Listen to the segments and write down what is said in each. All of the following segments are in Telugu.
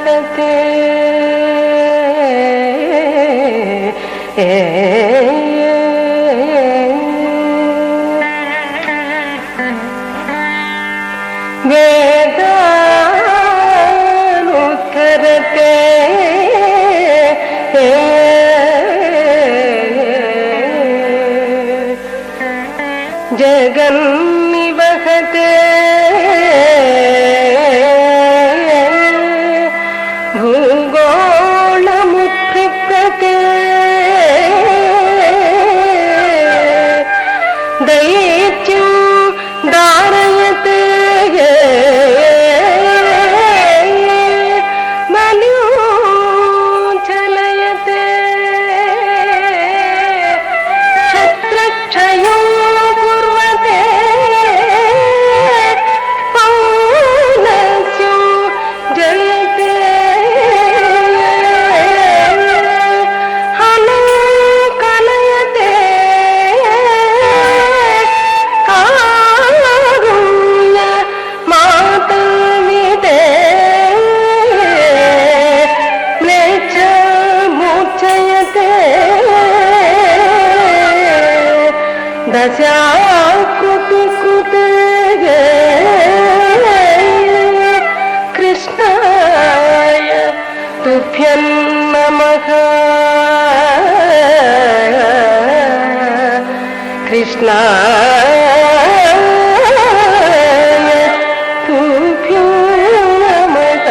వివహతే వేదానుత్తరతే జగన్నివహతే భూగోళముత్ప్రతే దైత్యం దారయతే బల్యూచలయతే క్షత్రక్షయం కుర్వతే పౌనస్యం జయతే హలో కలయతే కారుణ్య మాతమిదే మ్లేచ్ఛ మూర్ఛయతే దశాకృతి కృతే కృష్ణాయ తుభ్యం నమః కృష్ణాయ తుభ్యం నమః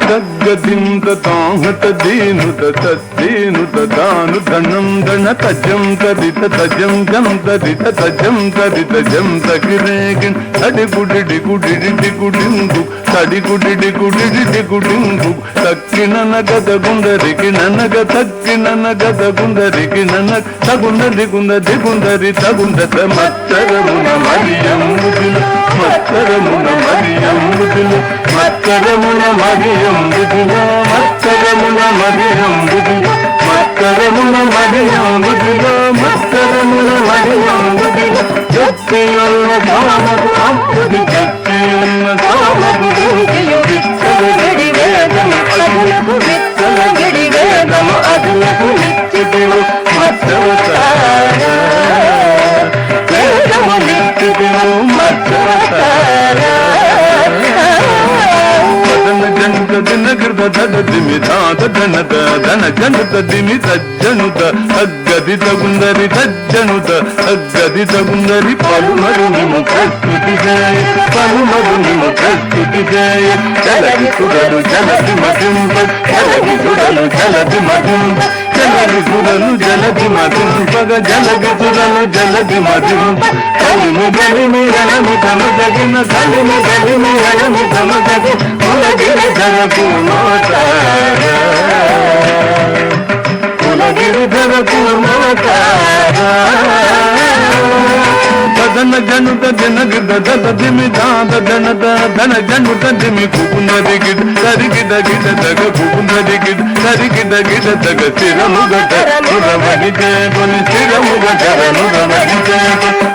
తగ్గదింత తాహత దీనుత తద్దీనుత దాను ధనం ధన తజం తదిత తజం జం తదిత తజం తదిత జం తగిరేగిన్ తడిగుడిడి గుడిడి గుడింగు తడిగుడిడి గుడిడి గుడింగు తక్కిన నగద గుందరికి ననగ తక్కిన నగద గుందరికి నన తగుందరి గుందరి గుందరి తగుందత మత్తరమున మరియంబుదిలు మత్తరమున మరియంబుదిలు మత్తరమున మరియంబుదిలు మత్తరమున మరియంబుదిలు మత్తరమున మరియంబుదిలు మత్తరమున మరియంబుదిలు జప్తియన్న సామకు అప్పుది జప్తియన్న సామకు విత్తలగడి వేదము అదులకు విత్తలగడి వేదము అదులకు నిత్యదివు మత్తవతార వేదము నిత్యదివు మత్తవతార దిన కృత దిమి ధాత ధనత ధన జనుత దిమి తజ్జనుత తగ్గది తగుందరి తజ్జనుత తగ్గది తగుందరి పలుమరు నిము ప్రస్తుతి చేయ పలుమరు నిము ప్రస్తుతి చేయ జలగి సురలు జలది మధింప జలగి సురలు జలది మధింప జలగి సురలు జలది మధింపగ జలగి సురలు జలది మధింప కలిమి గలిమి గలమి తమ జగిన కలిమి గలిమి గలమి తమ జగి కులగిరి ధరకు మోతార కులగిరి ధరకు మోతార దన జనుత జన గిద దద దిమి దాద జనత ధన జనుత దిమి కుకుందరి గిడ్ సరిగిద గిద దగ కుకుందరి గిడ్ సరిగిద గిద దగ శిరముగ ధరముగ జయని శిరముగ ధరముగ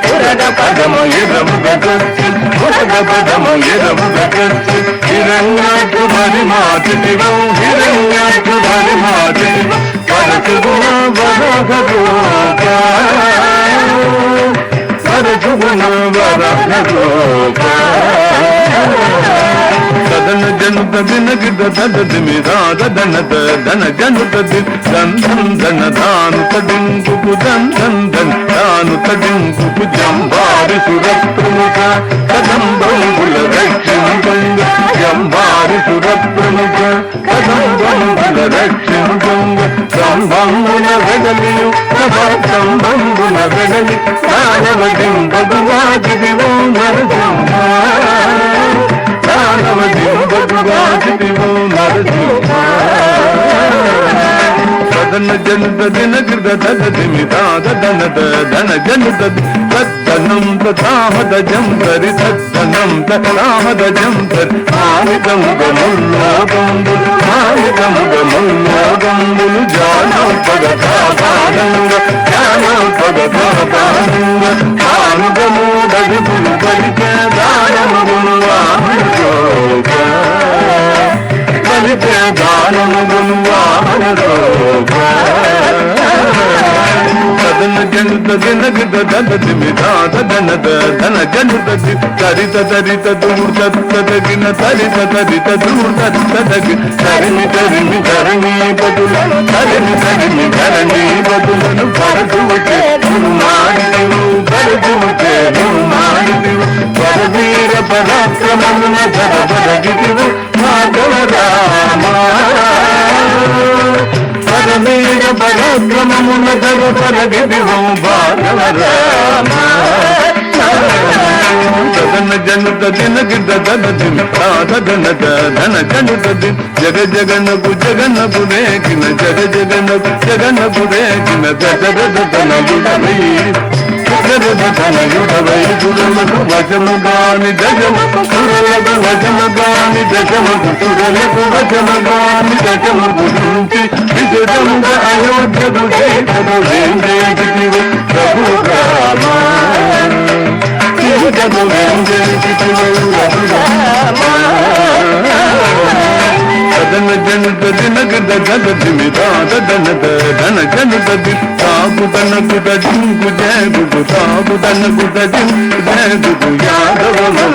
జయ పదము ఎరముగ గచ్చి పురగ పదము ఎరముగ గచ్చి హిరణ్యాకు మరి మాతివో హిరణ్యాకు మరి మాతి పరచు గుణ వరగ గోప పరచుగుణ వరగ గోప దన జనుత దిన గిద దద దిమి రాధ ధనత ధన జనుత దిన్ ధన్ ధన్ ధన ధాను తడింకు ధన్ ధన్ ధన్ ధాను తడింకు జంబారి సురప్రముఖ కదంబంబుల రక్షింపంగ జంబారి సురప్రముఖ కదంబంబుల రక్షింపంగ సంబంబున వెడలియు సంబంబున వెడలి దానవదింబగువాజిదివో నరసింహ తదన జనుత దిన కృత తద దిమి తాద ధనద ధన జనుత తద్దనం తాహద జంతరి తద్దనం తాహద జంతరి మానితముగ ముల్లోకంబులు మానితముగ ముల్లోకంబులు జానోపద కాపాడంగ జానోపద కాపాడంగ ఆనుగమూడది పులు పలికే దానముగులు ఆనుగోగ పలికే దానముగులు ఆనుగోగ తదన జనుత దినగద దద దిమిదాద ధనద ధన జనుత తరిత తరిత దూర్ తగిన తరిత తరిత దూర్ తగి తరిమి తరిమి ధరణి బదులను తరిమి తరిమి ధరణి బదులను పరదువకే మాడిదివు పరదువకే మాడిదివు పరవీర పరాక్రమమున ధర బరగిదివు మాధవ రామా పరవీర పరాక్రమమున ధర బరగిదివు మాధవ రామా తదన జనుత దినగిద దద దిమి తాద ధనద ధన జనుత దిం జగ జగనకు జగనకు రేకిన జగ జగనకు జగనకు రేకిన దదద ధనయుడవై ధనయుడవై దురలకు వచముగాని దజముకు సురలకు వచముగాని దజముకు సురలకు వచముగాని దజముకు నుంచి విజయముగ అయోధ్యకు చేతను వేందేటివు ప్రభు రామా తదన జనుత దినగద గద దిమిదాద ధనద ధన జనుత ది తాపు తనకు జింకు జయగుడు తాపు తనకు జింకు జయగుడు యాదవలం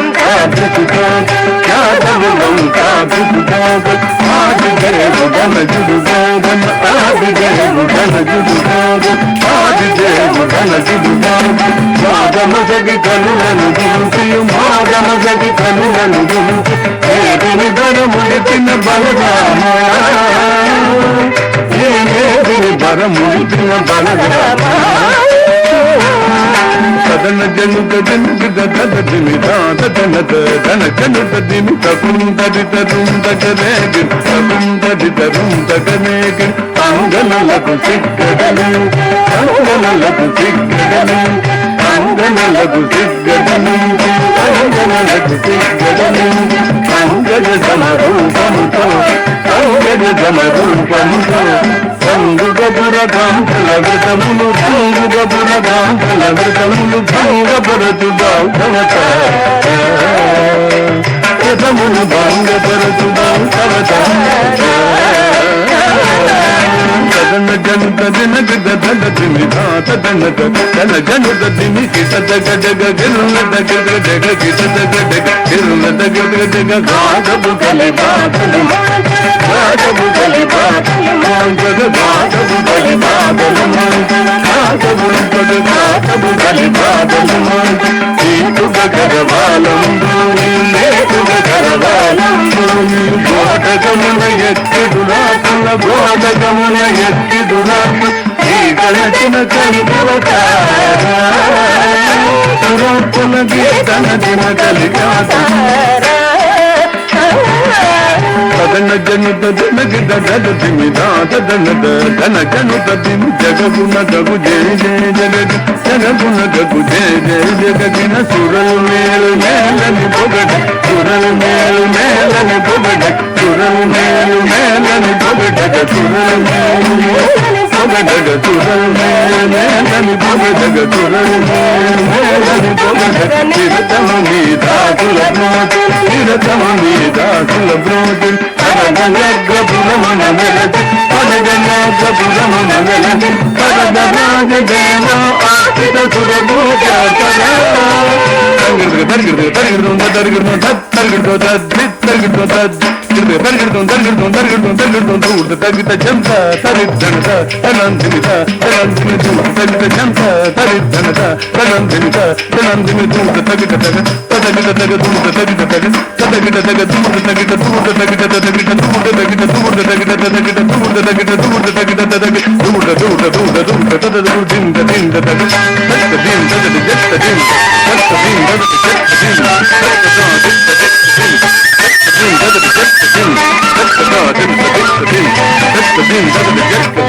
యాదవలం కాపుడు ఆది జయగు ధన జుడు ధన ఆది జయగు ధన జుడు ఆది జయగు ధన జుడు మాదమ జగి కనులను దింపియు మాదమ జగి కనులను దింపి ఏదిని బరముడిచిన బలరామా ఏదిని బరముడిచిన బలరామా తదన జనుత జనుత దద దిమి దాద ధనద ధన జనుత దిమి తకుందరి తరుందగరేగి తకుందరి తరుందగరేగి అంగనలకు సిగ్గడలు అంగనలకు సిగ్గడలు అంగనలకు సిగ్గడలు అంగనలకు సిగ్గడలు అంగజ సమరూపముతో అంగజ సమరూపముతో సంగుగపుర కాంతల వ్రతములు సంగుగపుర కాంతల వ్రతములు భంగపరచు బాధవత వ్రతములు భంగపరచు బాధవత తదన జనుత దినగద దద దిమి ధాత ధనద ధన జనుత దిమి కిట దగ జగ గిరుల దగ జగ కిట దగ జగ గిరుల దగ జగ గాధబు కలి బాధలు గాధబు కలి బాధలు మాంగద గాధబు కలి బాధలు గాధబు కలి గాధబు కలి బాధలు ఈటుగ కరవాలంబు లేటుగ కరవాలంబు గోటకమున ఎత్తిదురాకుల గోటకమున ఎత్తిదురాకు ఈ గణచిన కలిగవతారుల గీతన దిన కలిగాతారా తదన జనుత దినగిద దద దిమి దాద ధనద ధన జనుత దిమి జగగుణ గగు జయ జయ జగ జగగుణ గగు జయ జయ జగగిన సురలు మేలు మేలని పొగడ సురలు మేలు మేలని పొగడ సురలు మేలు మేలని పొగడ సురలు మేలు పొగడ సురలు మేలు మేలని పొగడ సురలు మేలు మేలని పొగడ చిరతము నీ దాసుల బ్రోటి చిరతము నీ దాసుల బ్రోటి పరగపురమున వెలటి పరగపురమున వెలటి పరగరాజ దేవ ఆకిత సురభూజ తరిగిడు తరిగిడు తరిగిడు తరిగిడు తరిగిడు తరిగిడు తరిగిడు తరిగిడు తగిత జంత తరిద్దనత తనందినిత తనందిని తగిత జంత తరిద్దనత తనందినిత తనందిని తగిత తగ తగిత తగ తగిత తగ తగిత తగ తగిత తూట తగిత తగిత తూట తగిత తూట తగిత తగిత తూట తగిత తూట తగిత తగ తూట తూట తూట తూట తద దింద దింద తగ తగ దింద తగ జత్త దింద తగ దింద తగ జత్త దింద తగ దింద తగ జత్త దింద తగ దింద తగ దింద జక్క